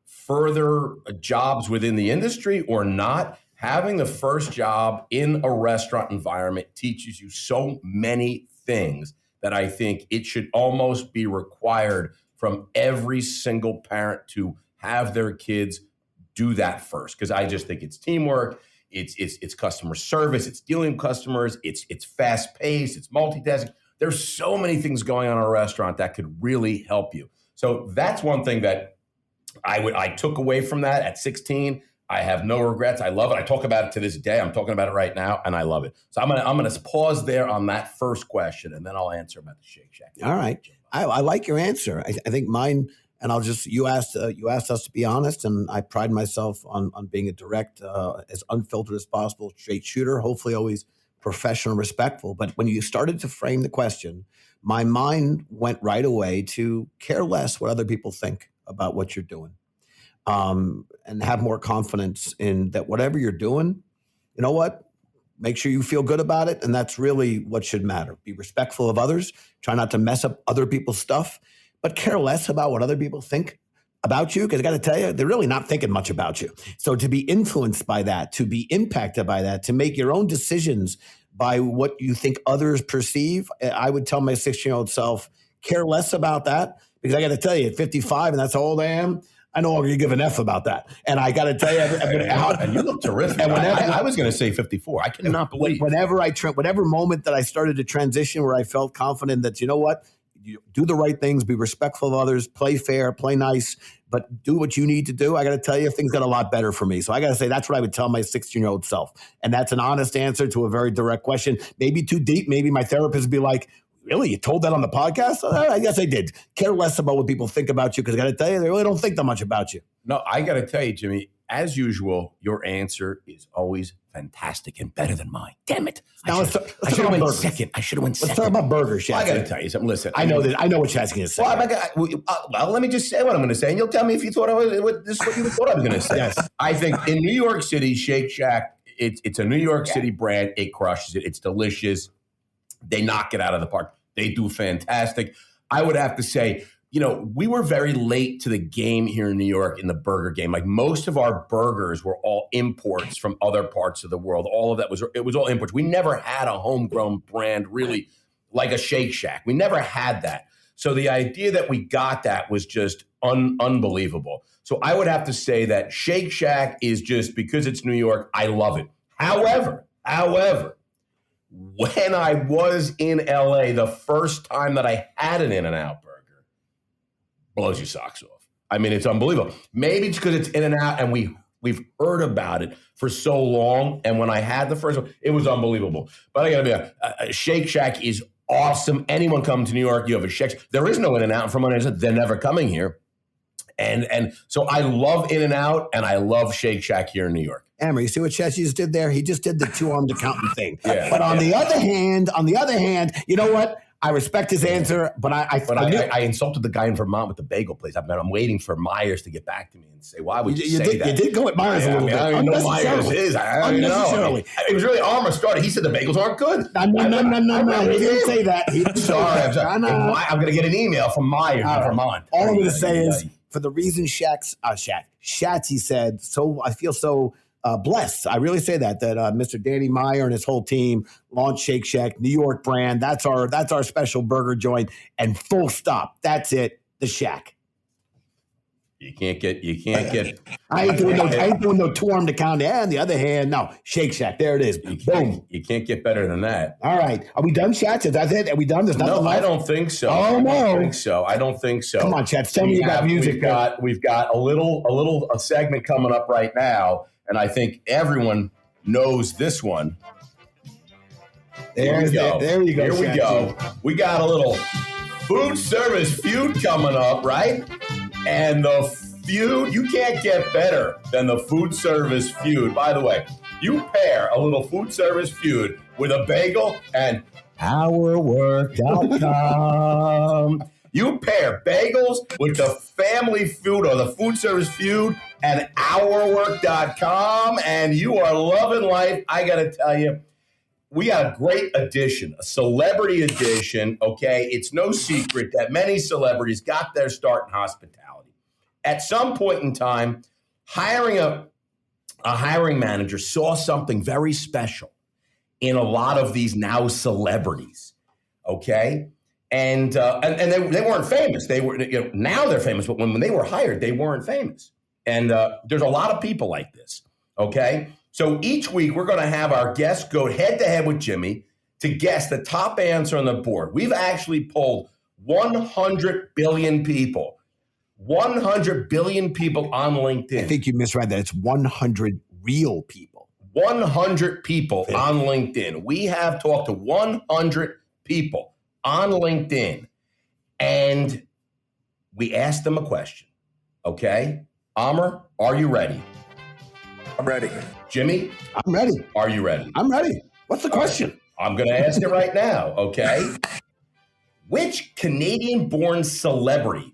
Speaker 4: further jobs within the industry or not. Having the first job in a restaurant environment teaches you so many things that I think it should almost be required from every single parent to have their kids do that first. Because I just think it's teamwork, it's customer service, it's dealing with customers, it's fast paced, it's multitasking. There's so many things going on in a restaurant that could really help you. So that's one thing that I took away from that at 16. I have no regrets. I love it. I talk about it to this day. I'm talking about it right now, and I love it. So I'm gonna pause there on that first question, and then I'll answer about the Shake Shack.
Speaker 2: All right. I like your answer. I think mine, and you asked us to be honest, and I pride myself on being a direct, as unfiltered as possible, straight shooter, hopefully always professional and respectful. But when you started to frame the question, my mind went right away to care less what other people think about what you're doing. And have more confidence in that whatever you're doing, you know what? Make sure you feel good about it. And that's really what should matter. Be respectful of others. Try not to mess up other people's stuff, but care less about what other people think about you. Because I got to tell you, they're really not thinking much about you. So to be influenced by that, to be impacted by that, to make your own decisions by what you think others perceive, I would tell my 16-year-old self, care less about that. Because I got to tell you, at 55, and that's how old I am, I no longer give an F about that. And I got to tell you,
Speaker 4: and you look terrific. And I was going to say 54. I cannot believe.
Speaker 2: Whatever moment that I started to transition where I felt confident that, you know what, you do the right things, be respectful of others, play fair, play nice, but do what you need to do. I got to tell you, things got a lot better for me. So I got to say, that's what I would tell my 16-year-old self. And that's an honest answer to a very direct question. Maybe too deep. Maybe my therapist would be like, really? You told that on the podcast? I guess I did. Care less about what people think about you, because I got to tell you, they really don't think that much about you.
Speaker 4: No, I got to tell you, Jimmy, as usual, your answer is always fantastic and better than mine. Damn it.
Speaker 2: Now
Speaker 4: I should have went second. Let's
Speaker 2: talk about burgers, Shatsy.
Speaker 4: I got to tell you something. Listen.
Speaker 2: I know what Shatsy going to say.
Speaker 4: Well, let me just say what I'm going to say, and you'll tell me if you thought this is what you thought I was going to say.
Speaker 2: Yes.
Speaker 4: I think in New York City, Shake Shack, it's a New York City brand. It crushes it. It's delicious. They knock it out of the park. They do fantastic. I would have to say, we were very late to the game here in New York in the burger game. Like most of our burgers were all imports from other parts of the world. All of that was all imports. We never had a homegrown brand really like a Shake Shack. We never had that. So the idea that we got that was just unbelievable. So I would have to say that Shake Shack is just, because it's New York, I love it. However, when I was in LA, the first time that I had an In-N-Out burger, blows your socks off. I mean, it's unbelievable. Maybe it's because it's In-N-Out and we've heard about it for so long. And when I had the first one, it was unbelievable. But I got to be a Shake Shack is awesome. Anyone come to New York, you have a Shake. There is no In-N-Out. From what I said, they're never coming here. And so I love In-N-Out and I love Shake Shack here in New York.
Speaker 2: Amer, you see what Chessie just did there? He just did the two-armed accountant thing.
Speaker 4: Yeah,
Speaker 2: but on the other hand, you know what? I respect his answer, but I
Speaker 4: insulted the guy in Vermont with the bagel place. I'm waiting for Myers to get back to me and say, why would you say that?
Speaker 2: You did go at Myers a little bit.
Speaker 4: I don't know Myers is. I don't know. It was really Amer started. He said the bagels aren't good.
Speaker 2: No. He didn't say that.
Speaker 4: I'm sorry. I'm going to get an email from Myers in Vermont.
Speaker 2: All I'm going to say is, for the reason Shatsy said, so I feel so blessed. I really say that Mr. Danny Meyer and his whole team launched Shake Shack, New York brand. That's our special burger joint, and full stop. That's it. The Shack.
Speaker 4: You can't get.
Speaker 2: I ain't doing no two-armed accountant. And the other hand, no, Shake Shack. There it is. Boom.
Speaker 4: You can't get better than that.
Speaker 2: All right. Are we done, Chats? Is that it? Are we done? There's nothing left?
Speaker 4: I don't think so.
Speaker 2: Oh, no.
Speaker 4: I don't think so.
Speaker 2: Come on, Chats. Tell me about music.
Speaker 4: We've got a segment coming up right now, and I think everyone knows this one.
Speaker 2: There you go.
Speaker 4: Here we go. We got a little food service feud coming up, right? And the feud, you can't get better than the food service feud. By the way, you pair a little food service feud with a bagel and ourwork.com. You pair bagels with the family food or the food service feud and ourwork.com, and you are loving life. I got to tell you, we got a great edition, a celebrity edition, okay? It's no secret that many celebrities got their start in hospitality. At some point in time, hiring a hiring manager saw something very special in a lot of these now celebrities, okay? And they weren't famous. They were, now they're famous, but when they were hired, they weren't famous. And there's a lot of people like this, okay? So each week, we're going to have our guests go head-to-head with Jimmy to guess the top answer on the board. We've actually polled 100 billion people. 100 billion people on LinkedIn.
Speaker 2: I think you misread that. It's 100 real people.
Speaker 4: 100 people on LinkedIn. We have talked to 100 people on LinkedIn, and we asked them a question. Okay? Amer, are you ready?
Speaker 3: I'm ready.
Speaker 4: Jimmy?
Speaker 2: I'm ready.
Speaker 4: Are you ready?
Speaker 2: I'm ready. What's the question?
Speaker 4: I'm going to ask it right now, okay? Which Canadian-born celebrity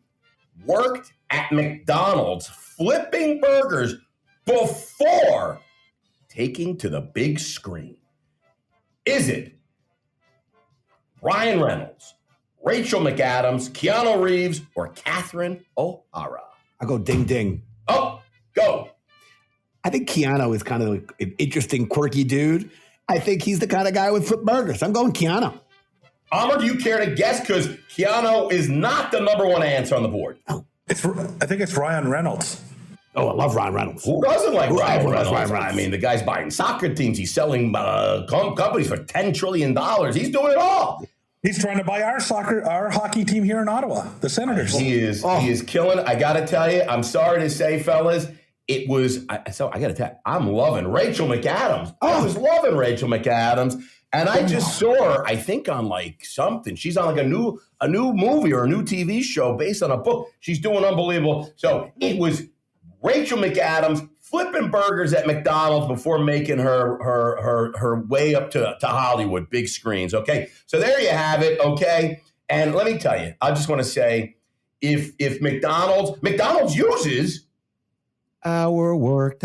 Speaker 4: worked at McDonald's flipping burgers before taking to the big screen? Is it Ryan Reynolds, Rachel McAdams, Keanu Reeves, or Catherine O'Hara?
Speaker 2: I go ding, ding.
Speaker 4: Oh, go.
Speaker 2: I think Keanu is kind of an interesting, quirky dude. I think he's the kind of guy who would flip burgers. I'm going Keanu.
Speaker 4: Amer, do you care to guess? Because Keanu is not the number one answer on the board.
Speaker 2: Oh.
Speaker 3: I think it's Ryan Reynolds.
Speaker 2: Oh, I love Ryan Reynolds.
Speaker 4: Who doesn't like Ryan
Speaker 2: Everyone loves
Speaker 4: Reynolds?
Speaker 2: Ryan Reynolds.
Speaker 4: I mean, the guy's buying soccer teams. He's selling companies for $10 trillion. He's doing it all.
Speaker 3: He's trying to buy our hockey team here in Ottawa, the Senators.
Speaker 4: He is killing. I got to tell you, I'm sorry to say, fellas, I got to tell you, I'm loving Rachel McAdams. I was loving Rachel McAdams. And I just saw her, I think on like something. She's on like a new movie or a new TV show based on a book. She's doing unbelievable. So it was Rachel McAdams flipping burgers at McDonald's before making her way up to Hollywood, big screens. Okay, so there you have it. Okay, and let me tell you, I just want to say, if McDonald's uses ourwork.com.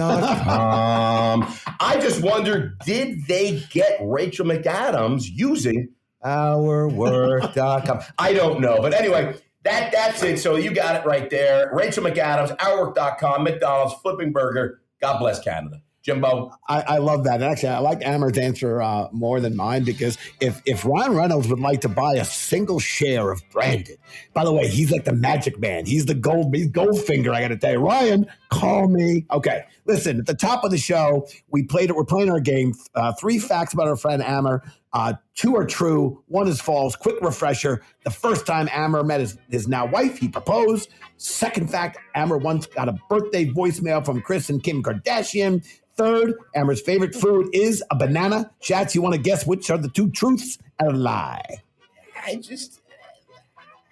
Speaker 4: I just wonder, did they get Rachel McAdams using ourwork.com? I don't know. But anyway, that's it. So you got it right there. Rachel McAdams, ourwork.com, McDonald's, flipping burger. God bless Canada. Jimbo?
Speaker 2: I love that. Actually, I like Amer's answer more than mine, because if Ryan Reynolds would like to buy a single share of Brandon, by the way, he's like the magic man. He's Goldfinger, I got to tell you. Ryan, call me. Okay, listen, at the top of the show, we're playing our game. 3 facts about our friend Amer. 2 are true, 1 is false. Quick refresher. The first time Amer met his now wife, he proposed. Second fact, Amer once got a birthday voicemail from Kris and Kim Kardashian. Third, Amer's favorite food is a banana. Shats, you want to guess which are the 2 truths and a lie?
Speaker 4: I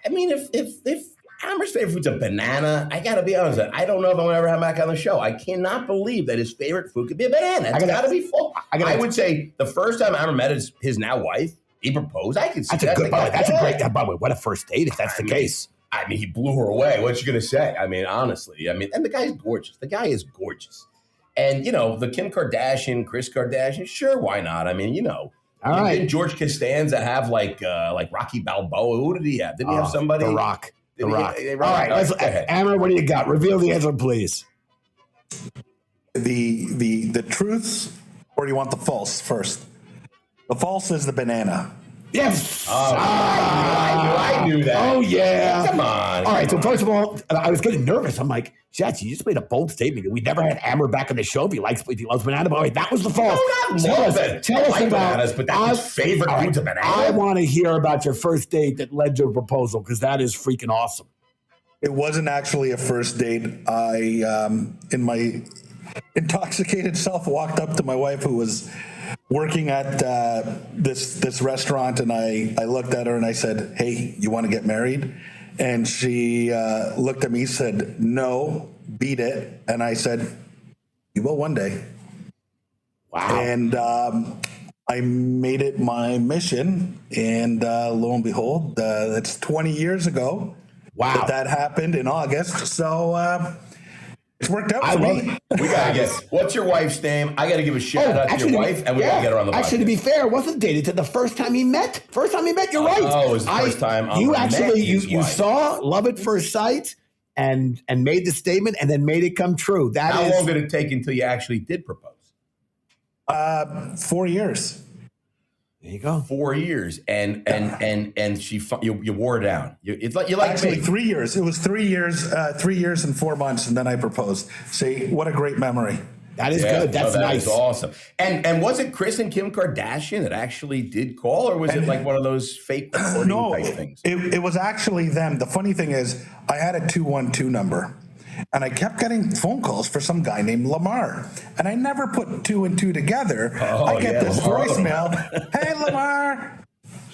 Speaker 4: mean, if Amer's favorite food's a banana, I got to be honest, I don't know if I'm going to ever have him back on the show. I cannot believe that his favorite food could be a banana. It's got to be full. I would say the first time Amer met his now wife, he proposed. I could see
Speaker 2: that's a great, by the way, what a first date if that's the case.
Speaker 4: I mean, he blew her away. What you going to say? I mean, honestly, and the guy's gorgeous. The guy is gorgeous. And, the Kim Kardashian, Kris Kardashian, sure, why not? I mean,
Speaker 2: all right.
Speaker 4: Didn't George Costanza have like Rocky Balboa? Who did he have? Didn't he have somebody?
Speaker 2: The Rock.
Speaker 4: All
Speaker 2: right, Amer, what do you got? Reveal the answer, please.
Speaker 3: The truths, or do you want the false first? The false is the banana.
Speaker 2: Yes.
Speaker 4: I knew that.
Speaker 2: Oh, yeah.
Speaker 4: Come on.
Speaker 2: All right. So first of all, I was getting nervous. I'm like, Shats, you just made a bold statement. We never had Amer back on the show if he loves banana. But all right, that was the false. Tell us about bananas, but that's his favorite food's a banana. I want to hear about your first date that led to a proposal, because that is freaking awesome.
Speaker 3: It wasn't actually a first date. I, in my intoxicated self, walked up to my wife, who was working at this restaurant, and I looked at her and I said, "Hey, you want to get married?" And she looked at me, said, "No, beat it." And I said, "You will one day." Wow. And I made it my mission, and lo and behold, that's 20 years ago.
Speaker 2: Wow.
Speaker 3: That happened in August. So it's worked out for me.
Speaker 4: We got to guess. What's your wife's name? I got to give a shout out to your wife, and we got to get her on the podcast.
Speaker 2: Actually, to be fair, it wasn't dated to the first time he met. You're right.
Speaker 4: Oh, it was the first time.
Speaker 2: You saw love at first sight and made the statement and then made it come true.
Speaker 4: How long did it take until you actually did propose?
Speaker 3: 4 years.
Speaker 2: There you go.
Speaker 4: 4 years, and you wore her down. It's like you like
Speaker 3: actually
Speaker 4: me.
Speaker 3: 3 years. It was 3 years, 3 years and 4 months, and then I proposed. See, what a great memory.
Speaker 2: That is good. That's
Speaker 4: that
Speaker 2: nice.
Speaker 4: Is awesome. And was it Kris and Kim Kardashian that actually did call, or was it like one of those fake recording type things?
Speaker 3: It was actually them. The funny thing is, I had a 212 number, and I kept getting phone calls for some guy named Lamar, and I never put 2 and 2 together. I get this voicemail. Hey, Lamar.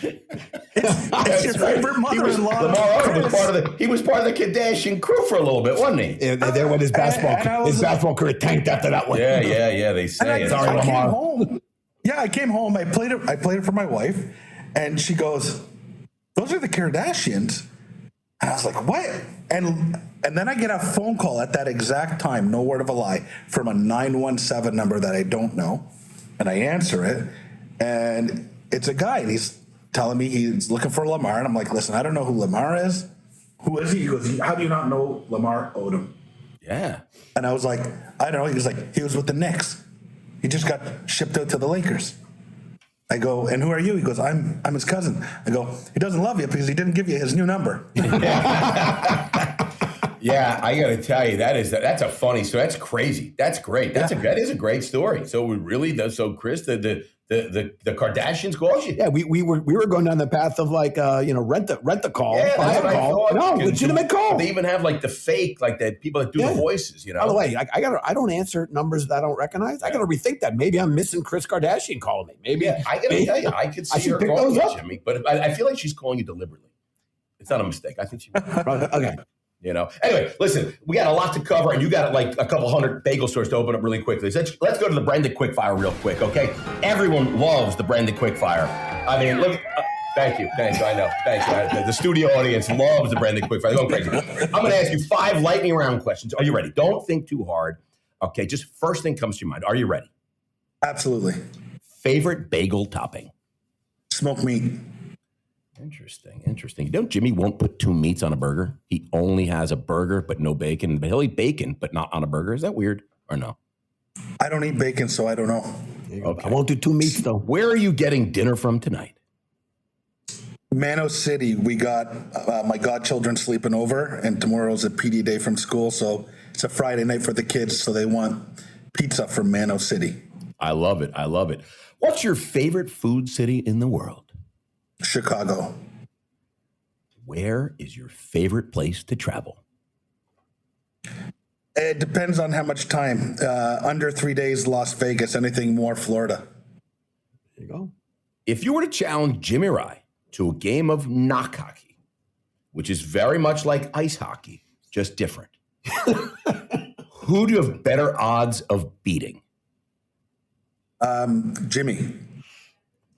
Speaker 3: It's your favorite mother-in-law.
Speaker 4: Lamar he was part of the Kardashian crew for a little bit, wasn't he?
Speaker 2: Yeah, there went his basketball career tanked after that one.
Speaker 4: Yeah. They say.
Speaker 2: Sorry, Lamar.
Speaker 3: Came home. Yeah, I came home. I played it for my wife, and she goes, "Those are the Kardashians." And I was like, "What?" And then I get a phone call at that exact time, no word of a lie, from a 917 number that I don't know, and I answer it, and it's a guy, and he's telling me he's looking for Lamar, and I'm like, listen, I don't know who Lamar is. Who is he? He goes, how do you not know Lamar Odom?
Speaker 4: Yeah.
Speaker 3: And I was like, I don't know. He was like, he was with the Knicks. He just got shipped out to the Lakers. I go, and who are you? He goes, I'm his cousin. I go, he doesn't love you because he didn't give you his new number.
Speaker 4: Yeah, I got to tell you, that's a funny story. That's crazy. That's great. That is a great story. So we really does. So Kris, the Kardashians called you.
Speaker 2: Yeah, we were going down the path of like rent the call.
Speaker 4: Yeah, that's what I thought.
Speaker 2: No, legitimate call.
Speaker 4: They even have like the fake, like that people that do the voices.
Speaker 2: By the way, I don't answer numbers that I don't recognize. I got to rethink that. Maybe I'm missing Kris Kardashian calling me. Maybe
Speaker 4: I got to tell you, I could see her calling you, Jimmy, but I feel like she's calling you deliberately. It's not a mistake. I think she.
Speaker 2: Okay.
Speaker 4: Anyway, listen, we got a lot to cover, and you got like a couple hundred bagel stores to open up really quickly. So let's go to the branded quickfire real quick, okay? Everyone loves the branded quickfire. I mean, look. Thank you. I know. Thanks. The studio audience loves the branded quickfire. They're going crazy. I'm going to ask you 5 lightning round questions. Are you ready? Don't think too hard. Okay, just first thing comes to your mind. Are you ready?
Speaker 3: Absolutely.
Speaker 4: Favorite bagel topping?
Speaker 3: Smoked meat.
Speaker 4: Interesting. Jimmy won't put 2 meats on a burger. He only has a burger, but no bacon. But he'll eat bacon, but not on a burger. Is that weird or no?
Speaker 3: I don't eat bacon, so I don't know.
Speaker 2: Okay. I won't do 2 meats, though.
Speaker 4: Where are you getting dinner from tonight?
Speaker 3: Mano City. We got my godchildren sleeping over, and tomorrow's a PD day from school, so it's a Friday night for the kids, so they want pizza from Mano City.
Speaker 4: I love it. What's your favorite food city in the world?
Speaker 3: Chicago.
Speaker 4: Where is your favorite place to travel?
Speaker 3: It depends on how much time. Under 3 days, Las Vegas. Anything more, Florida.
Speaker 2: There you go. If
Speaker 4: you were to challenge Jimmy Rye to a game of knock hockey, which is very much like ice hockey, just different, who do you have better odds of beating?
Speaker 3: Jimmy.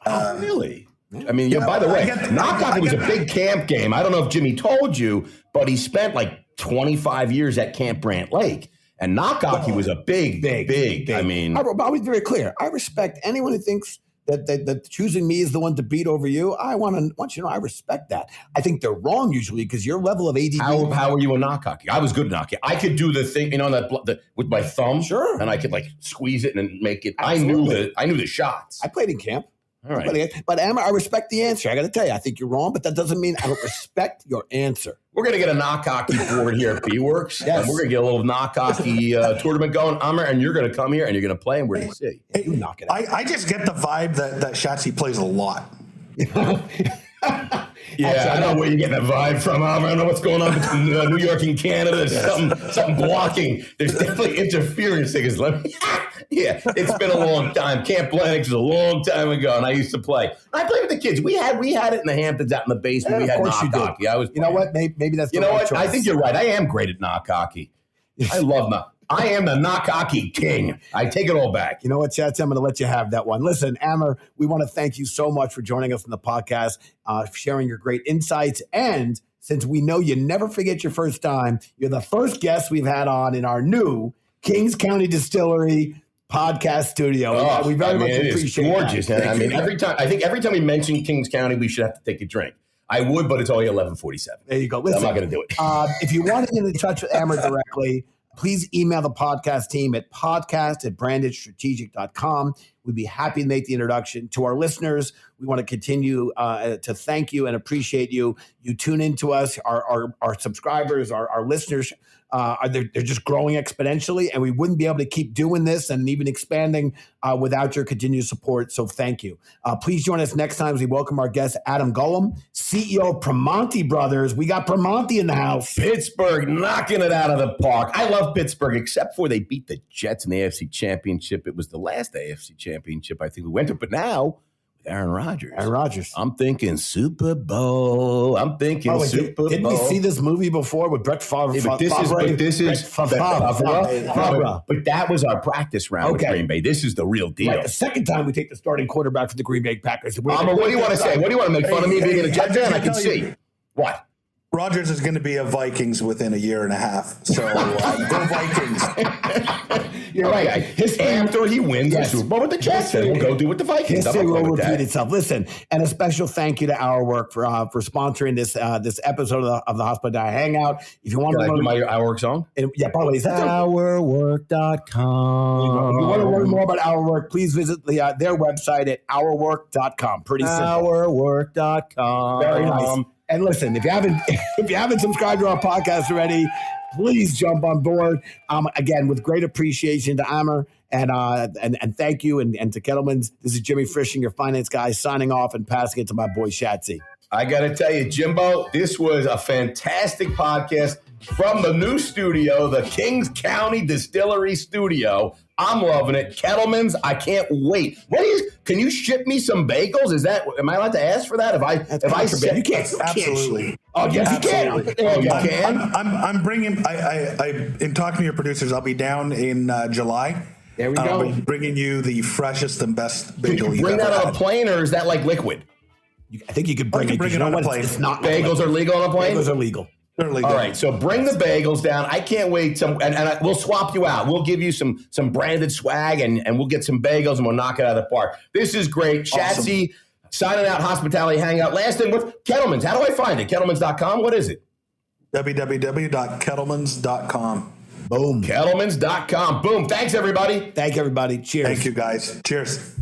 Speaker 4: Really? I mean, by the way, knock hockey was a big camp game. I don't know if Jimmy told you, but he spent like 25 years at Camp Brant Lake. And knock hockey was a big. I mean,
Speaker 2: I was very clear. I respect anyone who thinks that choosing me is the one to beat over you. I want you to know I respect that. I think they're wrong usually because your level of ADD.
Speaker 4: How are you in knock hockey? I was good at knock hockey. I could do the thing, with my thumb.
Speaker 2: Sure.
Speaker 4: And I could like squeeze it and make it.
Speaker 2: Absolutely.
Speaker 4: I knew the shots.
Speaker 2: I played in camp.
Speaker 4: All right.
Speaker 2: But Amer, I respect the answer. I got to tell you, I think you're wrong, but that doesn't mean I don't respect your answer.
Speaker 4: We're going to get a knock hockey board here at B-Works.
Speaker 2: Yes.
Speaker 4: And we're going to get a little knock hockey tournament going, Amer, and you're going to come here and you're going to play, and we're going to see.
Speaker 2: You knock it out.
Speaker 3: I just get the vibe that Shatsy plays a lot.
Speaker 4: Yeah, I know where you're getting that vibe from, Amer. I don't know what's going on between New York and Canada. There's something blocking. There's definitely interference. Yeah, it's been a long time. Camp Lennox was a long time ago, and I used to play. I played with the kids. We had it in the Hamptons out in the basement. We had knock hockey.
Speaker 2: You know what? Maybe that's the
Speaker 4: right
Speaker 2: choice.
Speaker 4: I think you're right. I am great at knock hockey. I love knock. I am the knock hockey king. I take it all back.
Speaker 2: You know what, Chats? I'm going to let you have that one. Listen, Amer, we want to thank you so much for joining us on the podcast, sharing your great insights. And since we know you never forget your first time, you're the first guest we've had on in our new Kings County Distillery podcast studio. We very much appreciate it.
Speaker 4: Gorgeous. I mean, every time we mention Kings County, we should have to take a drink. I would, but it's only 11:47.
Speaker 2: There you go. Listen,
Speaker 4: I'm not going to do it.
Speaker 2: If you want to get in touch with Amer directly, please email the podcast team at podcast@brandedstrategic.com. we'd be happy to make the introduction. To our listeners, we want to continue to thank you and appreciate you. You tune into us, our subscribers, our listeners. They're just growing exponentially, and we wouldn't be able to keep doing this and even expanding without your continued support. So thank you. Please join us next time as we welcome our guest, Adam Gullum, CEO of Primonti Brothers. We got Primonti in the house.
Speaker 4: Pittsburgh knocking it out of the park. I love Pittsburgh, except for they beat the Jets in the AFC Championship. It was the last AFC Championship I think we went to, but now Aaron Rodgers. I'm thinking Super Bowl. Super Bowl.
Speaker 2: Didn't we see this movie before with Brett Favre?
Speaker 4: But that was our practice round with Green Bay. This is the real deal.
Speaker 2: Right, the second time we take the starting quarterback for the Green Bay Packers.
Speaker 4: What do you want to say? What do you want to make fun of me being a Jet fan? I can see. What?
Speaker 3: Rodgers is going to be a Vikings within a year and a half. So go Vikings.
Speaker 2: You're right.
Speaker 4: After he wins the Super Bowl with the Jets, then we'll go do with the Vikings.
Speaker 2: History will repeat itself. Listen, and a special thank you to Our Work for sponsoring this episode of the Hospital Hangout. If you want to
Speaker 4: learn my Our Work song,
Speaker 2: by the way, ourwork.com. If you want to learn more about Our Work, please visit their website at ourwork.com. Pretty simple.
Speaker 4: Ourwork.com.
Speaker 2: Very nice. And listen, if you haven't subscribed to our podcast already, please jump on board. Again, with great appreciation to Amer and thank you and to Kettlemans. This is Jimmy Frisching, your finance guy, signing off and passing it to my boy Shatsy.
Speaker 4: I got to tell you, Jimbo, this was a fantastic podcast from the new studio, the Kings County Distillery Studio. I'm loving it. Kettlemans, I can't wait. Can you ship me some bagels? Am I allowed to ask for that? If I said
Speaker 2: you can't,
Speaker 3: absolutely.
Speaker 2: Oh yes,
Speaker 3: absolutely.
Speaker 2: You can.
Speaker 3: You can. I'm bringing. In talking to your producers, I'll be down in July.
Speaker 2: There we go.
Speaker 3: I'll be bringing you the freshest and best bagel.
Speaker 4: Can you bring that on a plane, or is that like liquid?
Speaker 2: I think you could bring it
Speaker 3: on a plane.
Speaker 2: It's not
Speaker 4: bagels are legal on a plane.
Speaker 2: Bagels are legal.
Speaker 3: They're legal.
Speaker 4: All right, so bring the bagels down. I can't wait. And we'll swap you out. We'll give you some branded swag, and we'll get some bagels, and we'll knock it out of the park. This is great.
Speaker 3: Awesome.
Speaker 4: Shatsy, signing out, Hospitality Hangout. Last thing, what Kettlemans? How do I find it? Kettlemans.com? What is it?
Speaker 3: www.kettlemans.com.
Speaker 2: Boom.
Speaker 4: Kettlemans.com. Boom. Thanks, everybody.
Speaker 2: Thank you, everybody. Cheers.
Speaker 3: Thank you, guys. Cheers.